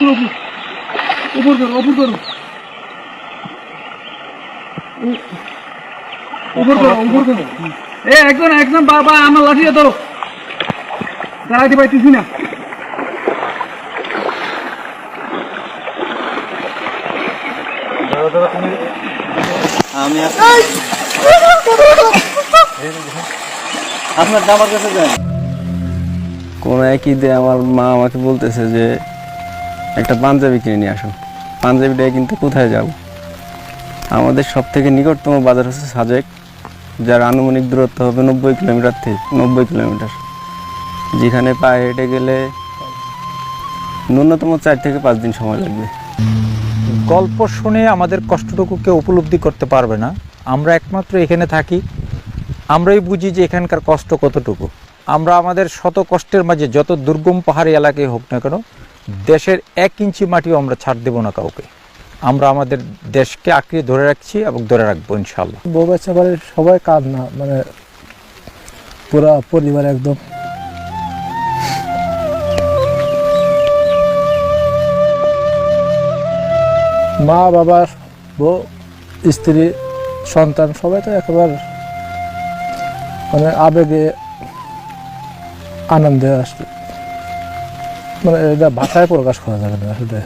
উপর করো, উপর করো, উপর করো, উপর করো। একজন একজন বাবা আমার লাঠিটা ধরো, দাঁড়াইতে পারতেছি না। আমি আপনার আমার কাছে যান। কোন এক ঈদে আমার মা আমাকে বলতেছে যে একটা পাঞ্জাবি কিনে নিয়ে আসো। পাঞ্জাবিটা কিন্তু কোথায় যাব? আমাদের সব থেকে নিকটতম বাজার হচ্ছে সাজেক, যার আনুমানিক দূরত্ব হবে 90 কিলোমিটার থেকে 90 কিলোমিটার, যেখানে পায়ে হেঁটে গেলে ন্যূনতম 4 থেকে 5 দিন সময় লাগবে। গল্প শুনে আমাদের কষ্টটুকু কেউ উপলব্ধি করতে পারবে না। আমরা একমাত্র এখানে থাকি, আমরাই বুঝি যে এখানকার কষ্ট কতটুকু। আমরা আমাদের শত কষ্টের মাঝে যত দুর্গম পাহাড়ি এলাকায় হোক না কেন, দেশের 1 ইঞ্চি মাটিও আমরা ছাড় দেব না কাউকে। আমরা আমাদের দেশকে আঁকড়ে ধরে রাখছি এবং ধরে রাখবো ইনশাল্লাহ। বউ বাচ্চা বাড়ির সবাই কাঁদনা, মানে পুরা পরিবার একদম। মা বাবার বউ স্ত্রী সন্তান সবাই তো একেবারে মানে আবেগে আনন্দে আসছে, মানে এটা ভাষায় প্রকাশ করা যাবে না আসলে।